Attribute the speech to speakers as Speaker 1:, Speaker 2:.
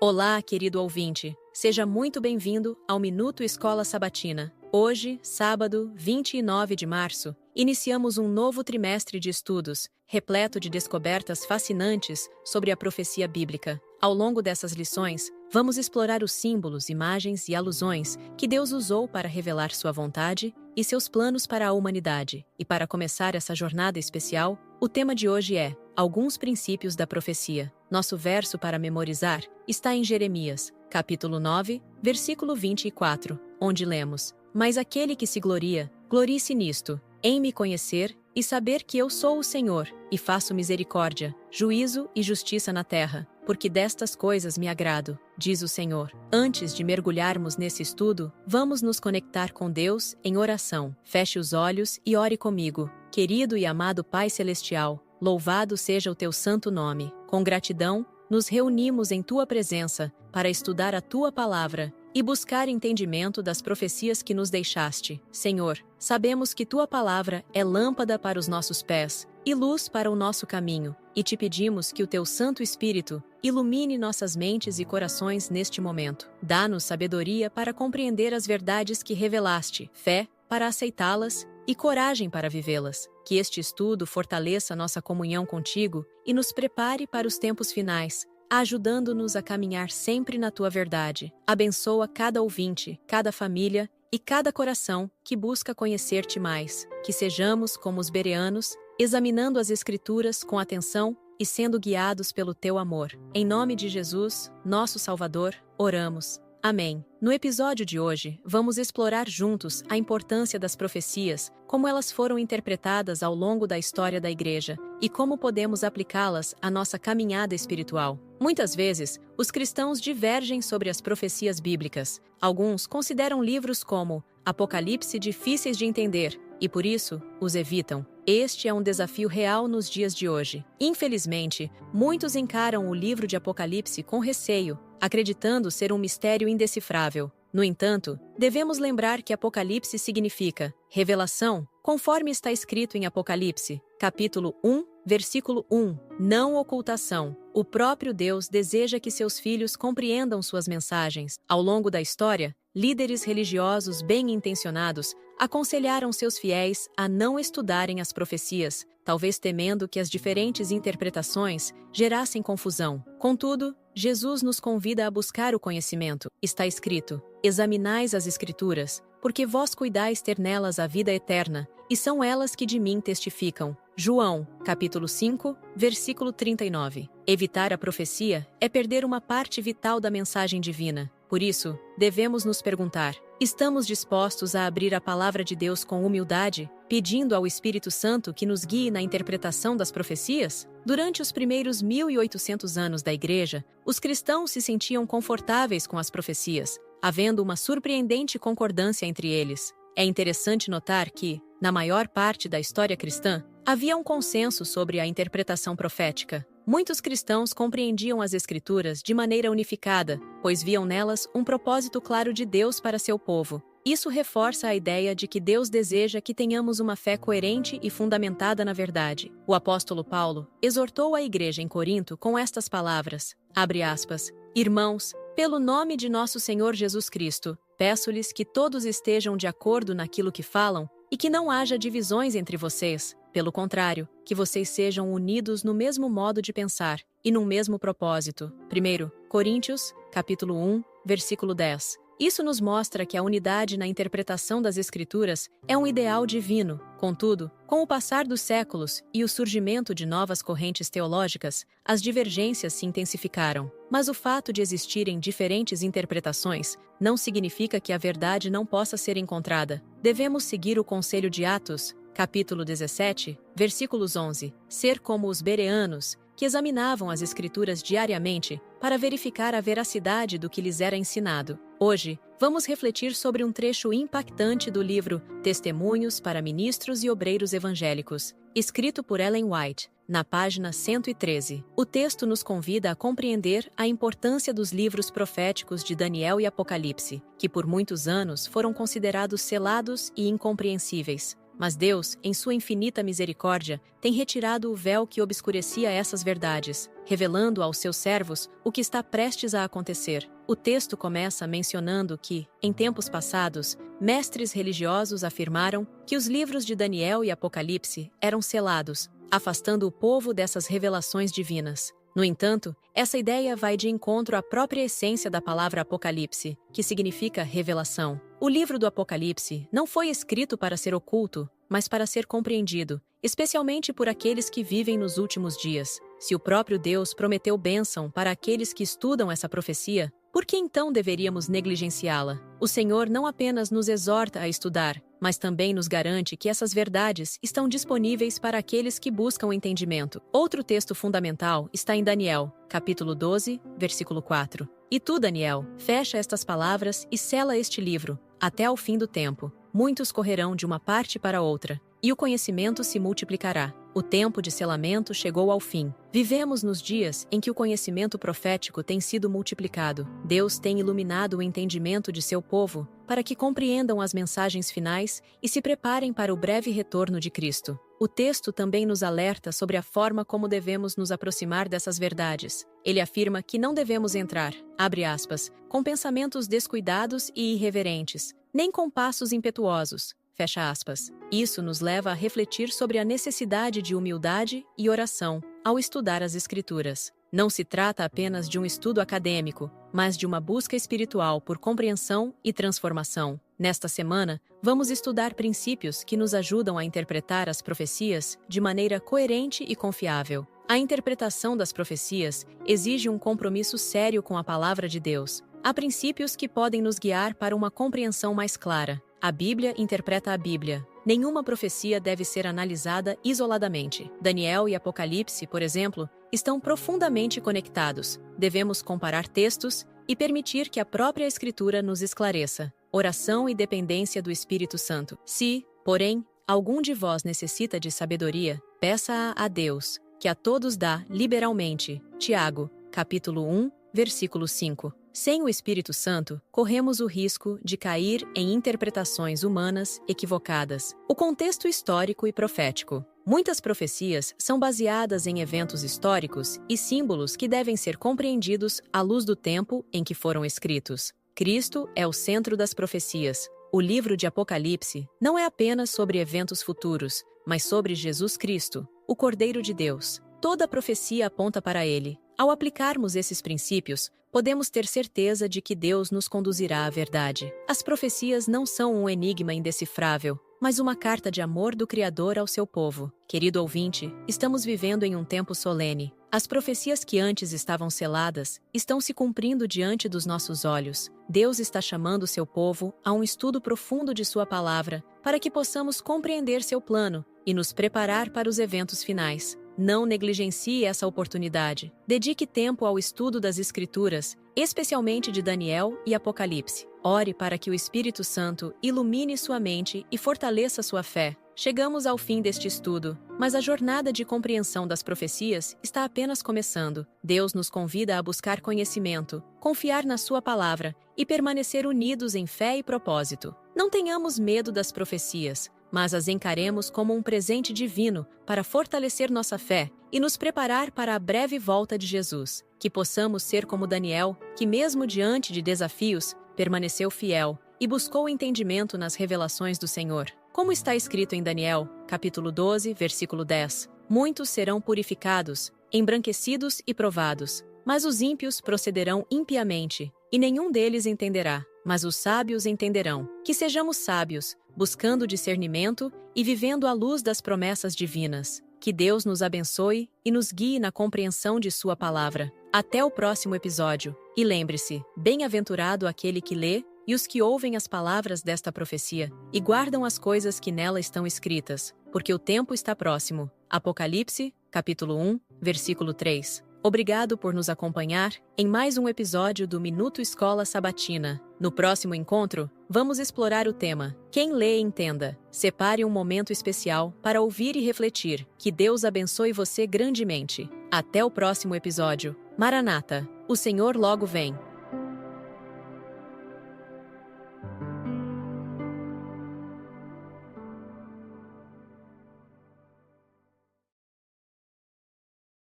Speaker 1: Olá, querido ouvinte. Seja muito bem-vindo ao Minuto Escola Sabatina. Hoje, sábado, 29 de março, iniciamos um novo trimestre de estudos, repleto de descobertas fascinantes sobre a profecia bíblica. Ao longo dessas lições, vamos explorar os símbolos, imagens e alusões que Deus usou para revelar sua vontade e seus planos para a humanidade. E para começar essa jornada especial, o tema de hoje é Alguns princípios da profecia. Nosso verso para memorizar está em Jeremias, capítulo 9, versículo 24, onde lemos: Mas aquele que se gloria, glorie-se nisto, em me conhecer e saber que eu sou o Senhor, e faço misericórdia, juízo e justiça na terra, porque destas coisas me agrado, diz o Senhor. Antes de mergulharmos nesse estudo, vamos nos conectar com Deus em oração. Feche os olhos e ore comigo. Querido e amado Pai Celestial, louvado seja o teu santo nome. Com gratidão, nos reunimos em tua presença para estudar a tua palavra e buscar entendimento das profecias que nos deixaste. Senhor, sabemos que tua palavra é lâmpada para os nossos pés e luz para o nosso caminho, e te pedimos que o teu Santo Espírito ilumine nossas mentes e corações neste momento. Dá-nos sabedoria para compreender as verdades que revelaste, fé para aceitá-las e coragem para vivê-las. Que este estudo fortaleça nossa comunhão contigo e nos prepare para os tempos finais, ajudando-nos a caminhar sempre na tua verdade. Abençoa cada ouvinte, cada família e cada coração que busca conhecer-te mais. Que sejamos como os bereanos, examinando as Escrituras com atenção e sendo guiados pelo teu amor. Em nome de Jesus, nosso Salvador, oramos. Amém. No episódio de hoje, vamos explorar juntos a importância das profecias, como elas foram interpretadas ao longo da história da Igreja e como podemos aplicá-las à nossa caminhada espiritual. Muitas vezes, os cristãos divergem sobre as profecias bíblicas. Alguns consideram livros como Apocalipse difíceis de entender e, por isso, os evitam. Este é um desafio real nos dias de hoje. Infelizmente, muitos encaram o livro de Apocalipse com receio, acreditando ser um mistério indecifrável. No entanto, devemos lembrar que Apocalipse significa revelação, conforme está escrito em Apocalipse, capítulo 1, versículo 1, não ocultação. O próprio Deus deseja que seus filhos compreendam suas mensagens. Ao longo da história, líderes religiosos bem-intencionados aconselharam seus fiéis a não estudarem as profecias, talvez temendo que as diferentes interpretações gerassem confusão. Contudo, Jesus nos convida a buscar o conhecimento. Está escrito: examinais as Escrituras, porque vós cuidais ter nelas a vida eterna, e são elas que de mim testificam. João, capítulo 5, versículo 39. Evitar a profecia é perder uma parte vital da mensagem divina. Por isso, devemos nos perguntar: estamos dispostos a abrir a palavra de Deus com humildade, pedindo ao Espírito Santo que nos guie na interpretação das profecias? Durante os primeiros 1800 anos da Igreja, os cristãos se sentiam confortáveis com as profecias, havendo uma surpreendente concordância entre eles. É interessante notar que, na maior parte da história cristã, havia um consenso sobre a interpretação profética. Muitos cristãos compreendiam as Escrituras de maneira unificada, pois viam nelas um propósito claro de Deus para seu povo. Isso reforça a ideia de que Deus deseja que tenhamos uma fé coerente e fundamentada na verdade. O apóstolo Paulo exortou a igreja em Corinto com estas palavras, abre aspas, Irmãos, pelo nome de nosso Senhor Jesus Cristo, peço-lhes que todos estejam de acordo naquilo que falam e que não haja divisões entre vocês. Pelo contrário, que vocês sejam unidos no mesmo modo de pensar e num mesmo propósito. 1 Coríntios, capítulo 1, versículo 10. Isso nos mostra que a unidade na interpretação das Escrituras é um ideal divino. Contudo, com o passar dos séculos e o surgimento de novas correntes teológicas, as divergências se intensificaram. Mas o fato de existirem diferentes interpretações não significa que a verdade não possa ser encontrada. Devemos seguir o conselho de Atos, capítulo 17, versículos 11, ser como os bereanos, que examinavam as Escrituras diariamente para verificar a veracidade do que lhes era ensinado. Hoje, vamos refletir sobre um trecho impactante do livro Testemunhos para Ministros e Obreiros Evangélicos, escrito por Ellen White, na página 113. O texto nos convida a compreender a importância dos livros proféticos de Daniel e Apocalipse, que por muitos anos foram considerados selados e incompreensíveis. Mas Deus, em sua infinita misericórdia, tem retirado o véu que obscurecia essas verdades, revelando aos seus servos o que está prestes a acontecer. O texto começa mencionando que, em tempos passados, mestres religiosos afirmaram que os livros de Daniel e Apocalipse eram selados, afastando o povo dessas revelações divinas. No entanto, essa ideia vai de encontro à própria essência da palavra Apocalipse, que significa revelação. O livro do Apocalipse não foi escrito para ser oculto, mas para ser compreendido, especialmente por aqueles que vivem nos últimos dias. Se o próprio Deus prometeu bênção para aqueles que estudam essa profecia, por que então deveríamos negligenciá-la? O Senhor não apenas nos exorta a estudar, mas também nos garante que essas verdades estão disponíveis para aqueles que buscam entendimento. Outro texto fundamental está em Daniel, capítulo 12, versículo 4. E tu, Daniel, fecha estas palavras e sela este livro, até ao fim do tempo. Muitos correrão de uma parte para outra, e o conhecimento se multiplicará. O tempo de selamento chegou ao fim. Vivemos nos dias em que o conhecimento profético tem sido multiplicado. Deus tem iluminado o entendimento de seu povo para que compreendam as mensagens finais e se preparem para o breve retorno de Cristo. O texto também nos alerta sobre a forma como devemos nos aproximar dessas verdades. Ele afirma que não devemos entrar, abre aspas, com pensamentos descuidados e irreverentes, nem com passos impetuosos, fecha aspas. Isso nos leva a refletir sobre a necessidade de humildade e oração ao estudar as Escrituras. Não se trata apenas de um estudo acadêmico, mas de uma busca espiritual por compreensão e transformação. Nesta semana, vamos estudar princípios que nos ajudam a interpretar as profecias de maneira coerente e confiável. A interpretação das profecias exige um compromisso sério com a palavra de Deus. Há princípios que podem nos guiar para uma compreensão mais clara. A Bíblia interpreta a Bíblia. Nenhuma profecia deve ser analisada isoladamente. Daniel e Apocalipse, por exemplo, estão profundamente conectados. Devemos comparar textos e permitir que a própria Escritura nos esclareça. Oração e dependência do Espírito Santo. Se, porém, algum de vós necessita de sabedoria, peça-a a Deus, que a todos dá liberalmente. Tiago, capítulo 1, versículo 5. Sem o Espírito Santo, corremos o risco de cair em interpretações humanas equivocadas. O contexto histórico e profético. Muitas profecias são baseadas em eventos históricos e símbolos que devem ser compreendidos à luz do tempo em que foram escritos. Cristo é o centro das profecias. O livro de Apocalipse não é apenas sobre eventos futuros, mas sobre Jesus Cristo, o Cordeiro de Deus. Toda a profecia aponta para ele. Ao aplicarmos esses princípios, podemos ter certeza de que Deus nos conduzirá à verdade. As profecias não são um enigma indecifrável, mas uma carta de amor do Criador ao seu povo. Querido ouvinte, estamos vivendo em um tempo solene. As profecias que antes estavam seladas estão se cumprindo diante dos nossos olhos. Deus está chamando seu povo a um estudo profundo de sua palavra, para que possamos compreender seu plano e nos preparar para os eventos finais. Não negligencie essa oportunidade. Dedique tempo ao estudo das Escrituras, especialmente de Daniel e Apocalipse. Ore para que o Espírito Santo ilumine sua mente e fortaleça sua fé. Chegamos ao fim deste estudo, mas a jornada de compreensão das profecias está apenas começando. Deus nos convida a buscar conhecimento, confiar na sua palavra e permanecer unidos em fé e propósito. Não tenhamos medo das profecias, mas as encaremos como um presente divino para fortalecer nossa fé e nos preparar para a breve volta de Jesus. Que possamos ser como Daniel, que mesmo diante de desafios, permaneceu fiel e buscou entendimento nas revelações do Senhor. Como está escrito em Daniel, capítulo 12, versículo 10, muitos serão purificados, embranquecidos e provados, mas os ímpios procederão impiamente, e nenhum deles entenderá, mas os sábios entenderão. Que sejamos sábios, buscando discernimento e vivendo à luz das promessas divinas. Que Deus nos abençoe e nos guie na compreensão de sua palavra. Até o próximo episódio. E lembre-se, bem-aventurado aquele que lê e os que ouvem as palavras desta profecia e guardam as coisas que nela estão escritas, porque o tempo está próximo. Apocalipse, capítulo 1, versículo 3. Obrigado por nos acompanhar em mais um episódio do Minuto Escola Sabatina. No próximo encontro, vamos explorar o tema Quem lê entenda. Separe um momento especial para ouvir e refletir. Que Deus abençoe você grandemente. Até o próximo episódio. Maranata, o Senhor logo vem.